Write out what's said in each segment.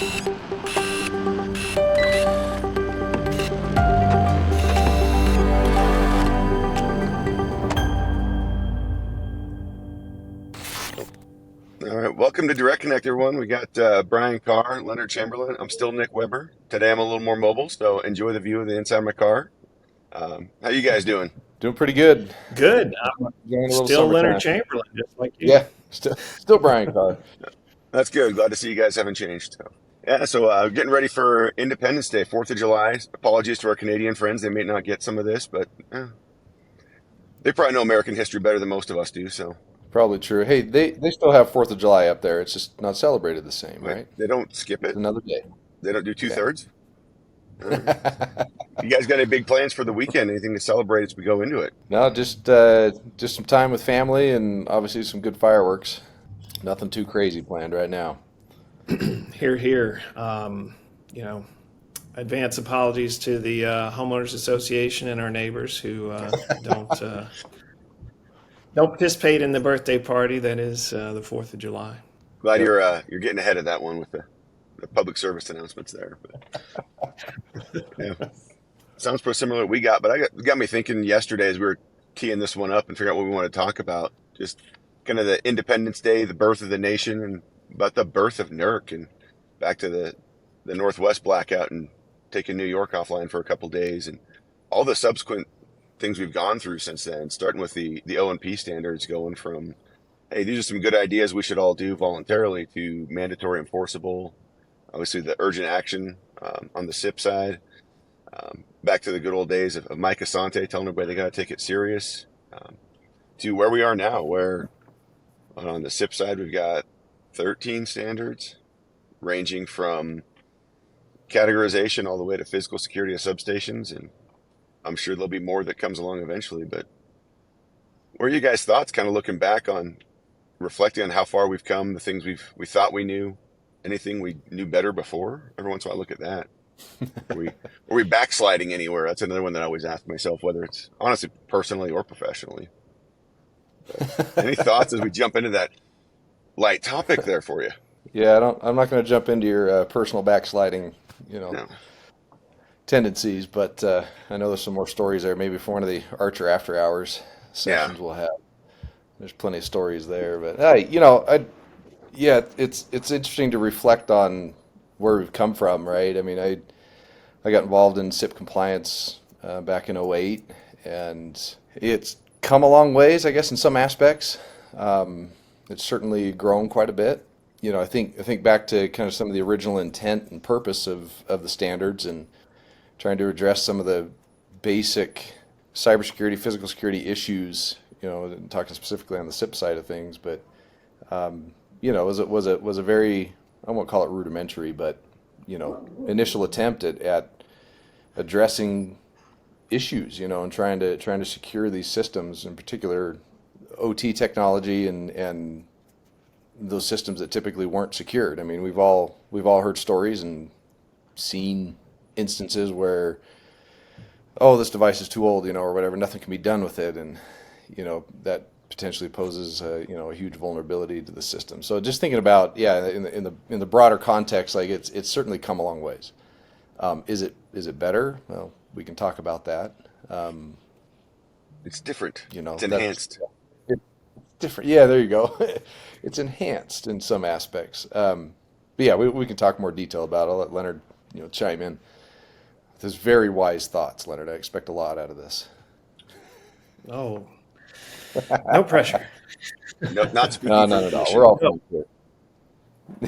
All right, welcome to DirectConnect, everyone. We got Bryan, Carr, Leonard, Chamberlin. I'm still Nick Weber. Today I'm a little more mobile, so enjoy the view of the inside of my car. How you guys doing? Doing pretty good. Good. I'm Enjoying a little still Leonard summertime. Chamberlain, just like you. Yeah, still Bryan Carr. That's good. Glad to see you guys haven't changed. So getting ready for Independence Day, 4th of July. Apologies to our Canadian friends. They may not get some of this, but they probably know American history better than most of us do, so Probably true. Hey, they still have Fourth of July up there. It's just not celebrated the same, right? right? They don't skip It's it. another day. They don't do Yeah. two-thirds. All right. You guys got any big plans for the weekend? Anything to celebrate as we go into it? No, just some time with family and obviously some good fireworks. Nothing too crazy planned right now. Here, here. Advance apologies to the homeowners association and our neighbors who don't participate in the birthday party that is the 4th of July. Glad Yep. you're getting ahead of that one with the public service announcements there. But yeah, sounds pretty similar to what we got. But got me thinking yesterday as we were teeing this one up and figuring out what we want to talk about. Just kind of the Independence Day, the birth of the nation, and about the birth of NERC, and back to the Northwest blackout and taking New York offline for a couple days, and all the subsequent things we've gone through since then. Starting with the O&P standards, going from hey, these are some good ideas we should all do voluntarily to mandatory enforceable. Obviously, the urgent action on the SIP side. Back to the good old days of Mike Asante telling everybody they got to take it serious. To where we are now, where on the SIP side we've got 13 standards, ranging from categorization all the way to physical security of substations, and I'm sure there'll be more that comes along eventually. But what are you guys' thoughts, kind of looking back on, reflecting on how far we've come, the things we thought we knew, anything we knew better before? Every once in a while, I look at that. Are we backsliding anywhere? That's another one that I always ask myself, whether it's honestly personally or professionally. But any thoughts as we jump into that light topic there for you? Yeah, I'm not going to jump into your personal backsliding, No. tendencies, but I know there's some more stories there. Maybe for one of the Archer After Hours Yeah. sessions we'll have. There's plenty of stories there, but yeah, it's interesting to reflect on where we've come from, right? I mean, I got involved in SIP compliance back in '08, and it's come a long ways, I guess, in some aspects. It's certainly grown quite a bit. I think back to kind of some of the original intent and purpose of the standards and trying to address some of the basic cybersecurity, physical security issues. Talking specifically on the SIP side of things, but it was a very, I won't call it rudimentary, but initial attempt at addressing issues, and trying to secure these systems, in particular OT technology and those systems that typically weren't secured. I mean, we've all heard stories and seen instances where, oh, this device is too old, or whatever, nothing can be done with it, and that potentially poses a huge vulnerability to the system. So just thinking about, yeah, in the broader context, like it's certainly come a long ways. Is it better? Well, we can talk about that. It's different. It's That's enhanced. it's different. Yeah, there you go. It's enhanced in some aspects. But yeah, we can talk more detail about it. I'll let Leonard, chime in. There's very wise thoughts, Leonard. I expect a lot out of this. Oh, no pressure. No, not No, speaking from none at all. tradition. We're all No, friends here.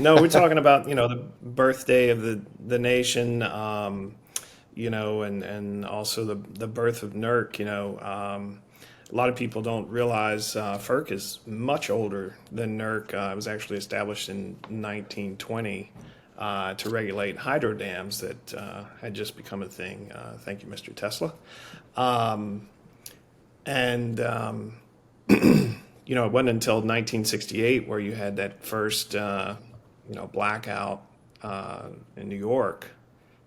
no, we're talking about the birthday of the nation, and also the birth of NERC. A lot of people don't realize FERC is much older than NERC. It was actually established in 1920 to regulate hydro dams that had just become a thing. Thank you, Mr. Tesla. And it wasn't until 1968 where you had that first blackout in New York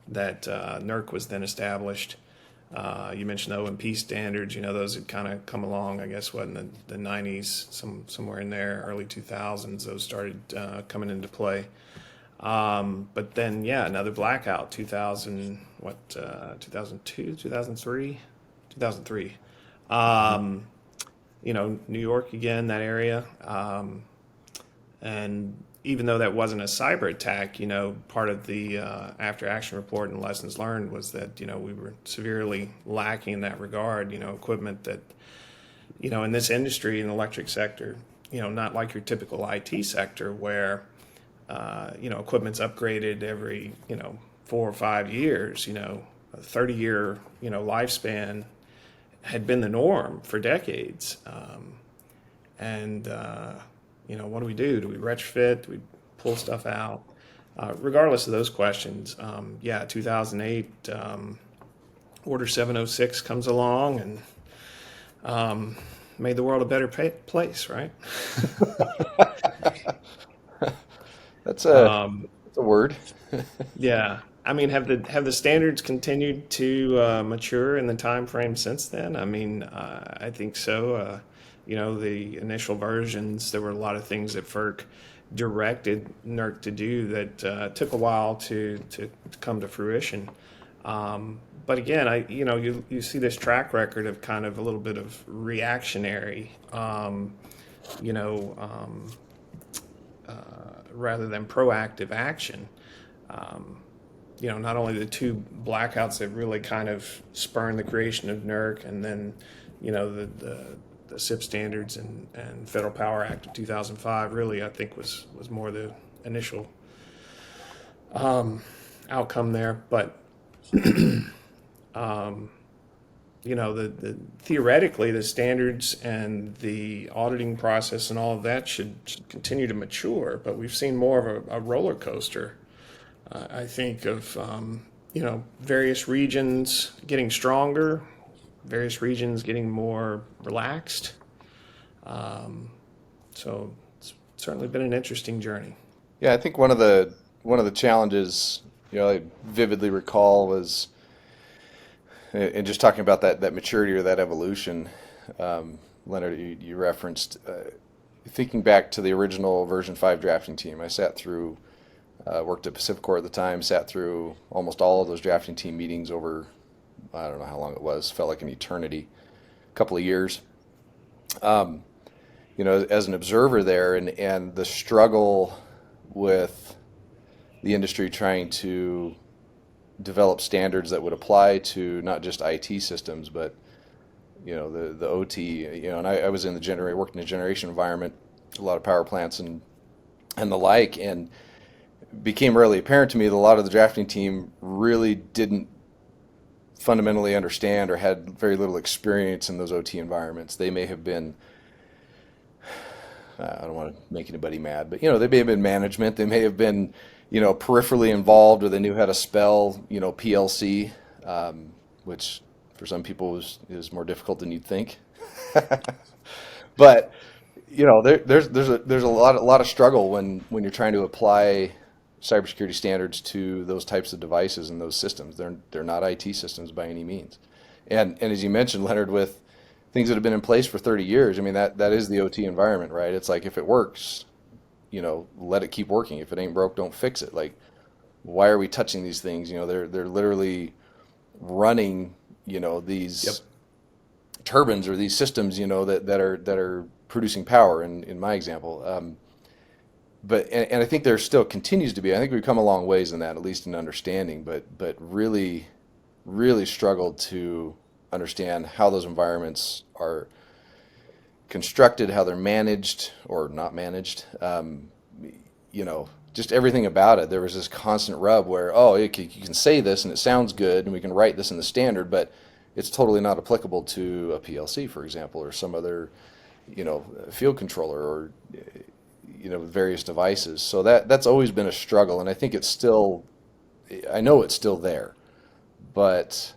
that NERC was then established. You mentioned the O&P standards. Those had kind of come along, I guess, in the 90s, somewhere in there, early 2000s. Those started coming into play. But then, yeah, another blackout, 2000, 2002, 2003, 2003. Um, New York again, that area. And even though that wasn't a cyber attack, part of the after action report and lessons learned was that, we were severely lacking in that regard, equipment that, in this industry, in the electric sector, not like your typical IT sector where, equipment's upgraded every, 4 or 5 years, a 30-year, lifespan had been the norm for decades. And what do we do? Do we retrofit? Do we pull stuff out? Regardless of those questions, 2008, Order 706 comes along and made the world a better place, right? That's a word. Yeah. I mean, have the standards continued to mature in the time frame since then? I mean, I think so. The initial versions, there were a lot of things that FERC directed NERC to do that took a while to come to fruition. But again, you see this track record of kind of a little bit of reactionary, you know, um, rather than proactive action. Not only the two blackouts that really kind of spurned the creation of NERC, and then, the SIP standards and Federal Power Act of 2005 really, I think, was more the initial outcome there. But, the theoretically, the standards and the auditing process and all of that should continue to mature, but we've seen more of a roller coaster. I think of various regions getting stronger, various regions getting more relaxed. So it's certainly been an interesting journey. Yeah, I think one of the challenges, I vividly recall was, and just talking about that maturity or that evolution, Leonard, you referenced, thinking back to the original version 5 drafting team. I sat through, worked at Pacificor at the time, sat through almost all of those drafting team meetings over, I don't know how long it was, felt like an eternity, a couple of years. As an observer there, and the struggle with the industry trying to develop standards that would apply to not just IT systems, but the OT. And I was worked in a generation environment, a lot of power plants and the like, and became really apparent to me that a lot of the drafting team really didn't fundamentally understand or had very little experience in those OT environments. They may have been, I don't want to make anybody mad, but they may have been management. They may have been, peripherally involved, or they knew how to spell, PLC, which for some people is more difficult than you'd think. But there's a lot of struggle when you're trying to apply cybersecurity standards to those types of devices and those systems. They're not IT systems by any means. And as you mentioned, Leonard, with things that have been in place for 30 years, I mean, that is the OT environment, right? It's like, if it works, let it keep working. If it ain't broke, don't fix it. Like, why are we touching these things? They're literally running, these Yep. turbines or these systems, that are producing power in my example. And I think there still continues to be. I think we've come a long ways in that, at least in understanding, but really, really struggled to understand how those environments are constructed, how they're managed or not managed. Just everything about it. There was this constant rub where, you can say this and it sounds good, and we can write this in the standard, but it's totally not applicable to a PLC, for example, or some other, field controller, or various devices. So that's always been a struggle, and I think I know it's still there, but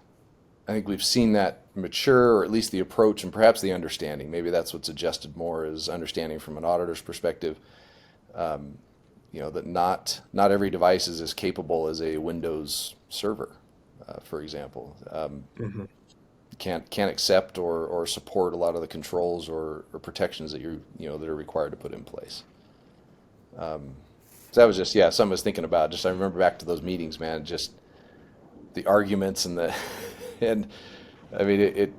I think we've seen that mature, or at least the approach and perhaps the understanding. Maybe that's what's adjusted more, is understanding from an auditor's perspective. That not every device is as capable as a Windows server, for example. hmm Can't accept or support a lot of the controls or protections that that are required to put in place. So that was just, yeah, something I was thinking about. Just I remember back to those meetings, man, just the arguments and the, and I mean, it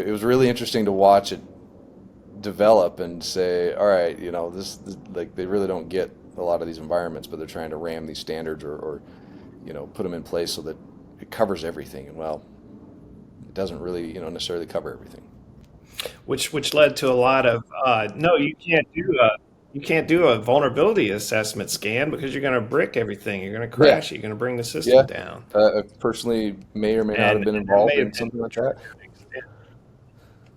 was really interesting to watch it develop and say, all right, this like they really don't get a lot of these environments, but they're trying to ram these standards or put them in place so that it covers everything. And well, it doesn't really, necessarily cover everything. which led to a lot of no, you can't do a vulnerability assessment scan because you're going to brick everything. You're going to Yeah, crash it. You're going to bring the system yeah. down. I personally may or may not have And been that involved may in have been something like that.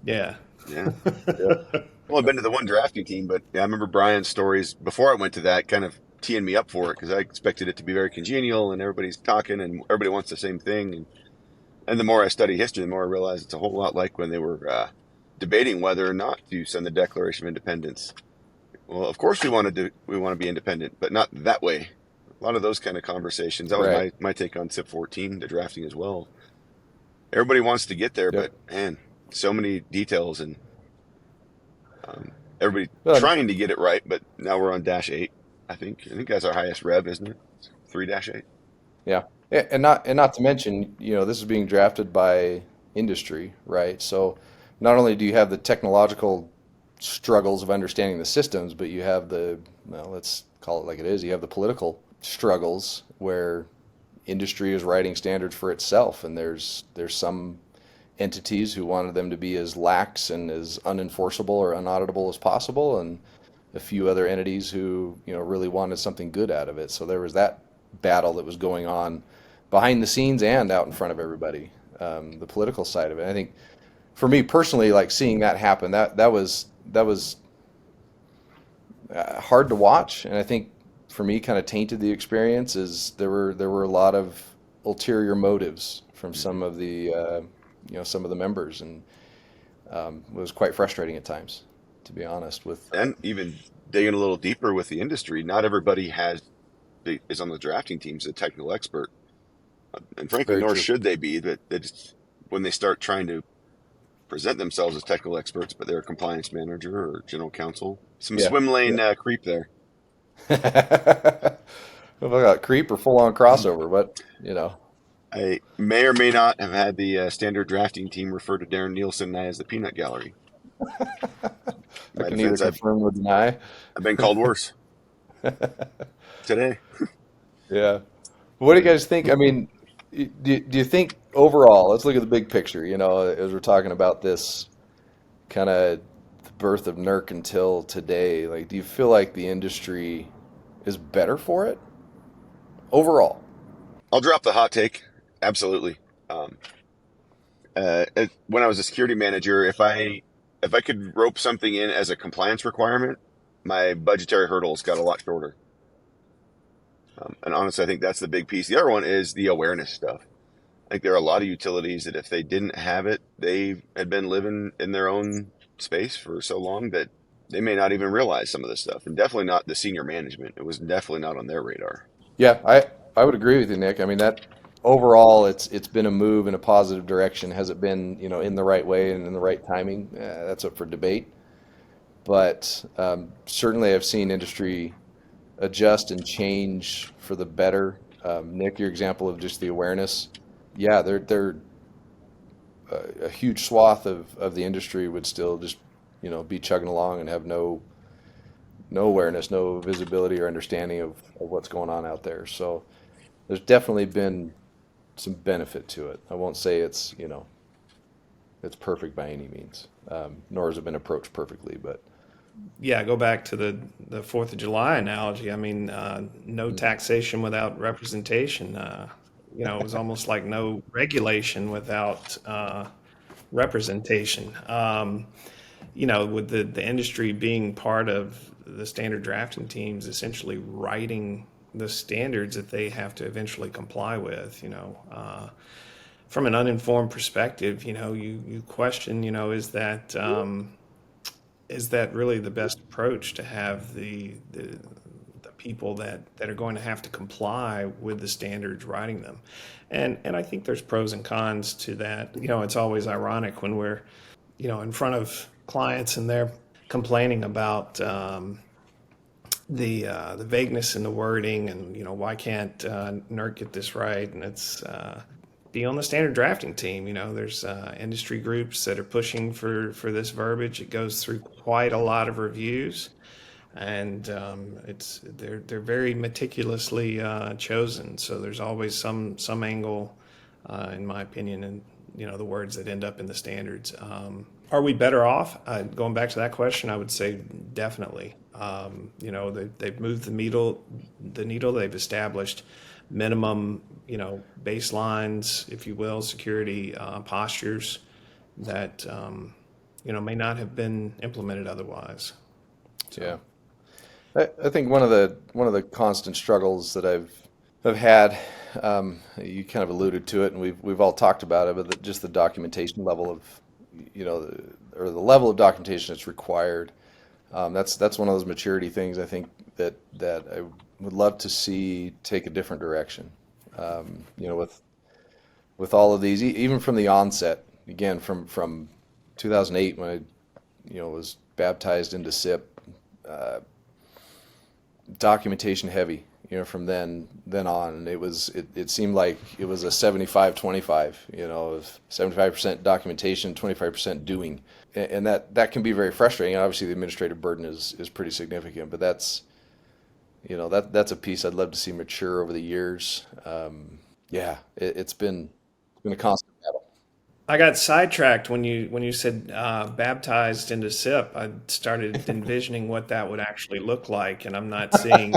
yeah. Yeah. Yeah, Well, I've been to the one drafting team, but yeah, I remember Bryan's stories before I went to that kind of teeing me up for it because I expected it to be very congenial and everybody's talking and everybody wants the same thing. And the more I study history, the more I realize it's a whole lot like when they were debating whether or not to send the Declaration of Independence. Well, of course we want to be independent, but not that way. A lot of those kind of conversations. That was right. my take on CIP 14, the drafting as well. Everybody wants to get there, Yep. but man, so many details and everybody Well, trying to get it right. But now we're on -8. I think that's our highest rev, isn't it? 3-8. yeah, and not to mention, this is being drafted by industry, right? So not only do you have the technological struggles of understanding the systems, but you have well, let's call it like it is. You have the political struggles where industry is writing standards for itself, and there's some entities who wanted them to be as lax and as unenforceable or unauditable as possible, and a few other entities who really wanted something good out of it. So there was that battle that was going on behind the scenes and out in front of everybody, the political side of it. I think for me personally, like seeing that happen, that was hard to watch, and I think for me kind of tainted the experience. Is there were a lot of ulterior motives from some of the members, and it was quite frustrating at times, to be honest. And even digging a little deeper with the industry, not everybody is on the drafting teams a technical expert, and frankly, Very nor true. should they be. But when they start trying to present themselves as technical experts, but they're a compliance manager or general counsel, some Yeah, swim lane yeah. creep there. If I got creep or full on crossover, but I may or may not have had the standard drafting team refer to Darren Nielsen and I as the peanut gallery. In I my can neither defense, confirm nor deny. I've been called worse today. Yeah. What do you guys think? I mean, do you think overall, let's look at the big picture, as we're talking about this kind of the birth of NERC until today, like, do you feel like the industry is better for it overall? I'll drop the hot take. Absolutely. When I was a security manager, if I could rope something in as a compliance requirement, my budgetary hurdles got a lot shorter. And honestly, I think that's the big piece. The other one is the awareness stuff. I think there are a lot of utilities that if they didn't have it, they had been living in their own space for so long that they may not even realize some of this stuff. And definitely not the senior management. It was definitely not on their radar. Yeah, I would agree with you, Nick. I mean, that overall, it's been a move in a positive direction. Has it been, in the right way and in the right timing? That's up for debate. But certainly, I've seen industry adjust and change for the better. Nick, your example of just the awareness, yeah, they're a huge swath of the industry would still just be chugging along and have no awareness, no visibility or understanding of what's going on out there. So there's definitely been some benefit to it. I won't say it's it's perfect by any means, nor has it been approached perfectly, but Yeah, go back to the Fourth of July analogy. I mean, no taxation without representation. It was almost like no regulation without representation. With the industry being part of the standard drafting teams, essentially writing the standards that they have to eventually comply with. From an uninformed perspective, you question, is that really the best approach to have the people that are going to have to comply with the standards writing them? And I think there's pros and cons to that. It's always ironic when we're, in front of clients and they're complaining about the vagueness in the wording, and why can't NERC get this right? And it's be on the standard drafting team. There's industry groups that are pushing for this verbiage. It goes through quite a lot of reviews, and they're very meticulously chosen. So there's always some angle, in my opinion, in the words that end up in the standards. Are we better off? Going back to that question, I would say definitely. They've moved the needle. They've established minimum, baselines, if you will, security postures that may not have been implemented otherwise. Yeah. I think one of the constant struggles that I've had, you kind of alluded to it, and we've all talked about it, but just the documentation level of, or the level of documentation that's required. That's one of those maturity things I think that I would love to see take a different direction. With all of these, even from the onset, again from 2008 when I was baptized into SIP, documentation heavy. From then on, and it seemed like it was a 75-25, of 75% documentation, 25% doing, and that can be very frustrating. Obviously, the administrative burden is pretty significant, but that's a piece I'd love to see mature over the years. It's been a constant battle. I got sidetracked when you said baptized into SIP. I started envisioning what that would actually look like, and I'm not seeing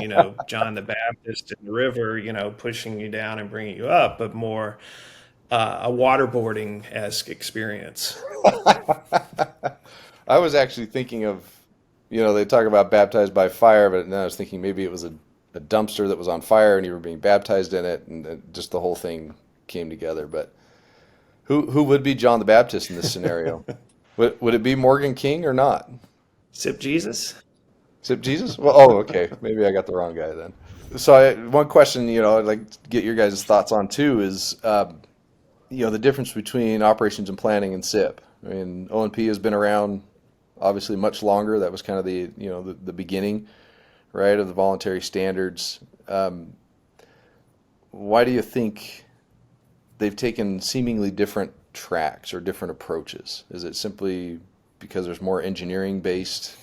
John the Baptist in the river pushing you down and bringing you up, but more a waterboarding-esque experience. I was actually thinking of, they talk about baptized by fire, but then I was thinking maybe it was a dumpster that was on fire and you were being baptized in it, and just the whole thing came together. But who would be John the Baptist in this scenario? Would it be Morgan King or not? SIP Jesus? SIP Jesus? Well, okay. Maybe I got the wrong guy then. So one question, I'd like to get your guys' thoughts on too is, the difference between operations and planning and SIP. I mean, O&P has been around obviously much longer. That was kind of the beginning, right, of the voluntary standards. Why do you think they've taken seemingly different tracks or different approaches? Is it simply because there's more engineering-based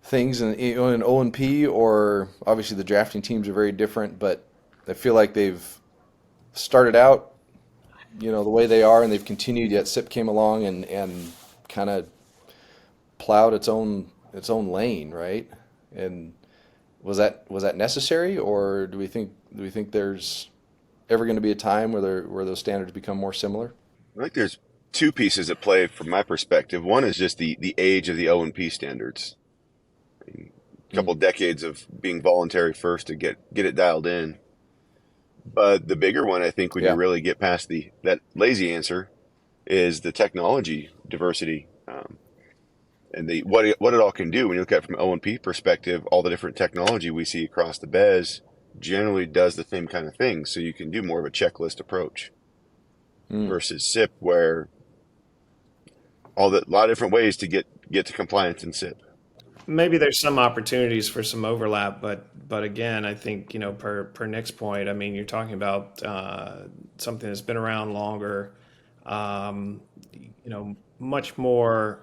things in O&P, or obviously the drafting teams are very different, but I feel like they've started out, the way they are, and they've continued, yet SIP came along and kind of plowed its own lane, right? And was that necessary, or do we think there's ever going to be a time where those standards become more similar? I think there's two pieces at play from my perspective. One is just the age of the O&P standards. A couple decades of being voluntary first to get it dialed in. But the bigger one, I think, when you really get past that lazy answer, is the technology diversity, and what it all can do. When you look at it from an O&P perspective, all the different technology we see across the BES generally does the same kind of thing. So you can do more of a checklist approach versus SIP, where a lot of different ways to get to compliance in SIP. Maybe there's some opportunities for some overlap, but again, I think per Nick's point, I mean, you're talking about something that's been around longer, much more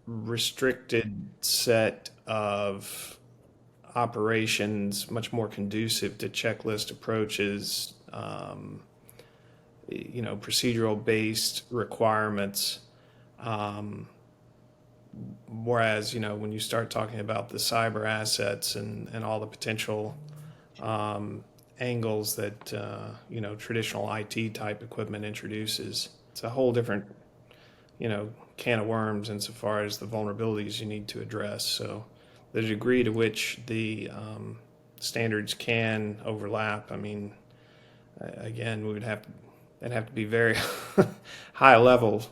restricted set of operations, much more conducive to checklist approaches, procedural based requirements. Whereas, when you start talking about the cyber assets and all the potential angles that, traditional IT type equipment introduces, it's a whole different, can of worms insofar as the vulnerabilities you need to address. So the degree to which the standards can overlap, I mean, again, it'd have to be very high level,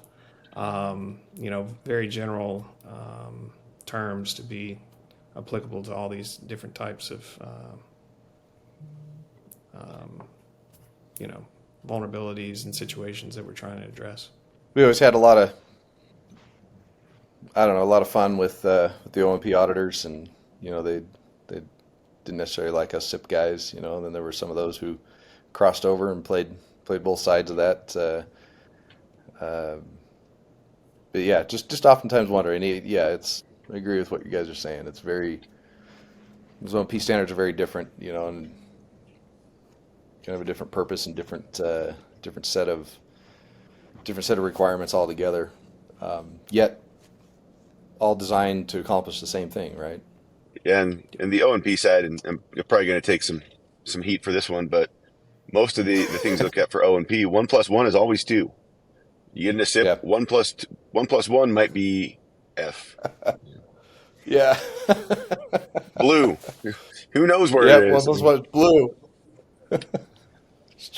very general terms to be applicable to all these different types of, vulnerabilities and situations that we're trying to address. We always had a lot of fun with the O&P auditors, and they'd They didn't necessarily like us SIP guys, you know. And then there were some of those who crossed over and played both sides of that. Uh, but yeah, just oftentimes wondering. Yeah, I agree with what you guys are saying. Those OMP standards are very different, you know, and kind of a different purpose and different set of requirements altogether. Yet all designed to accomplish the same thing, right? Yeah, and the O&P side, and I'm probably going to take some heat for this one, but most of the things you look at for O&P, 1+1 is always 2. You get in a SIP, Yeah. 1+1 might be F. Yeah. Blue. Who knows where Yeah, it one is? plus one is blue. It's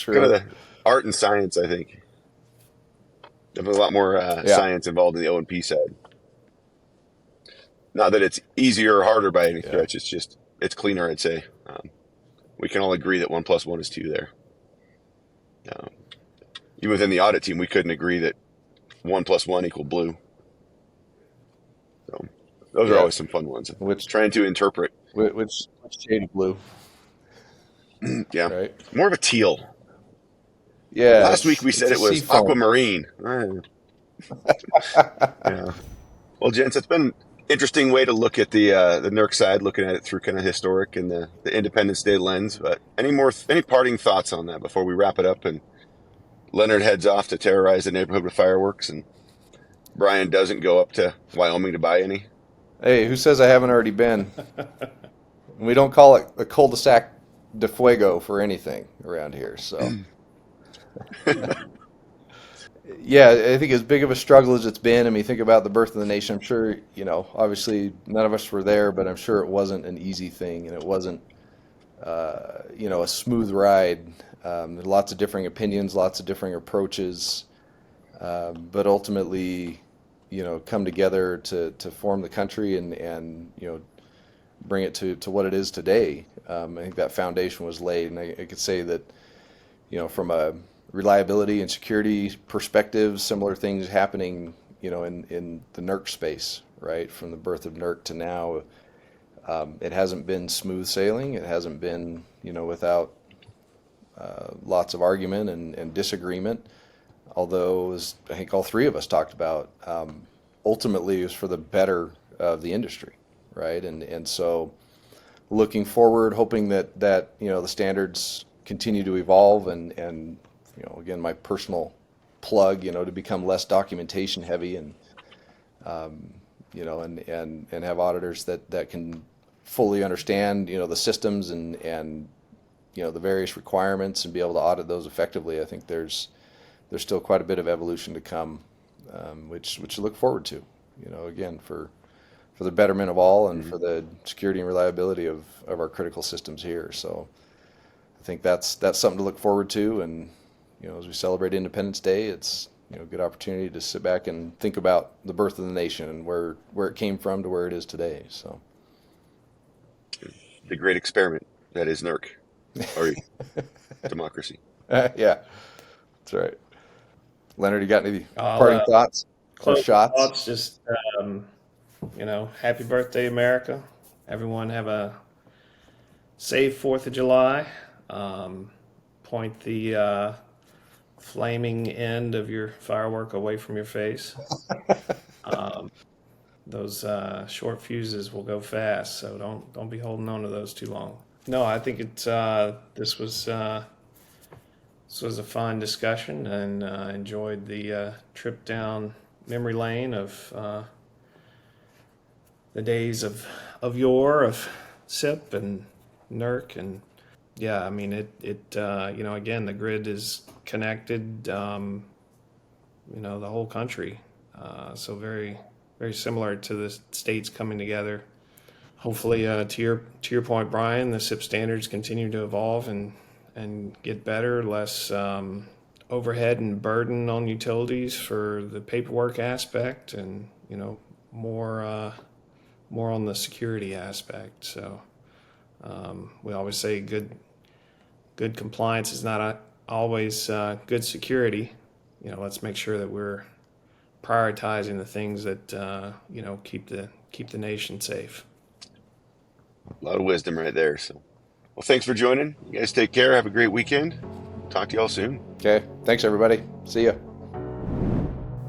Kind of true. the art and science, I think. There's a lot more Yeah. science involved in the O&P side. Not that it's easier or harder by any Yeah. stretch. It's cleaner, I'd say. We can all agree that 1+1 is 2 there. Um, even within the audit team, we couldn't agree that 1+1 equal blue. So those are Yeah. always some fun ones. Which Trying to interpret. which shade of blue, Yeah, right? more of a teal. Yeah, Last week we it's said a it was seafoam. aquamarine. Yeah. Well, gents, it's been an interesting way to look at the NERC side, looking at it through kind of historic and the Independence Day lens. But any parting thoughts on that before we wrap it up and Leonard heads off to terrorize the neighborhood with fireworks and Bryan doesn't go up to Wyoming to buy any? Hey, who says I haven't already been? We don't call it a cul-de-sac de fuego for anything around here. So, yeah, I think as big of a struggle as it's been, I mean, think about the birth of the nation. I'm sure, you know, obviously none of us were there, but I'm sure it wasn't an easy thing and it wasn't, you know, a smooth ride. There are lots of differing opinions, lots of differing approaches, but ultimately, you know, come together to form the country and you know, bring it to what it is today. I think that foundation was laid, and I could say that, you know, from a reliability and security perspective, similar things happening, you know, in the NERC space, right? From the birth of NERC to now, it hasn't been smooth sailing. It hasn't been, you know, without lots of argument and disagreement. Although, as I think all three of us talked about, ultimately it was for the better of the industry, right? And so, looking forward, hoping that you know the standards continue to evolve and you know, again, my personal plug, you know, to become less documentation heavy and you know, and have auditors that can fully understand, you know, the systems and you know, the various requirements and be able to audit those effectively. I think there's still quite a bit of evolution to come, which to look forward to, you know, again, for the betterment of all and for the security and reliability of our critical systems here. So I think that's something to look forward to. And, you know, as we celebrate Independence Day, it's, you know, a good opportunity to sit back and think about the birth of the nation and where it came from to where it is today. So The great experiment that is NERC or democracy. yeah, that's right. Leonard, you got any I'll parting thoughts or close shots? thoughts. Just you know, happy birthday, America! Everyone have a safe 4th of July. Point the flaming end of your firework away from your face. Those short fuses will go fast, so don't be holding on to those too long. No, I think it's this was a fun discussion and enjoyed the trip down memory lane of the days of yore of SIP and NERC. And yeah, I mean it you know, again, the grid is connected, you know, the whole country, so very similar to the states coming together. Hopefully, to your point, Bryan, the SIP standards continue to evolve and get better, less overhead and burden on utilities for the paperwork aspect, and, you know, more on the security aspect. So we always say good compliance is not always good security. You know, let's make sure that we're prioritizing the things that you know, keep the nation safe. A lot of wisdom right there. So, well, thanks for joining. You guys take care. Have a great weekend. Talk to you all soon. Okay. Thanks, everybody. See ya.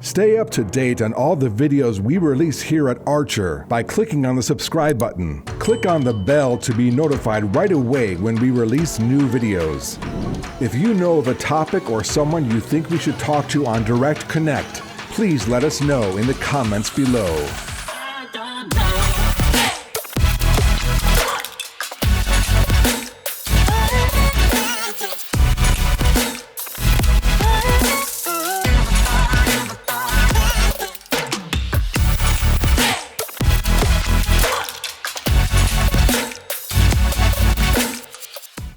Stay up to date on all the videos we release here at Archer by clicking on the subscribe button. Click on the bell to be notified right away when we release new videos. If you know of a topic or someone you think we should talk to on DirectConnect, please let us know in the comments below.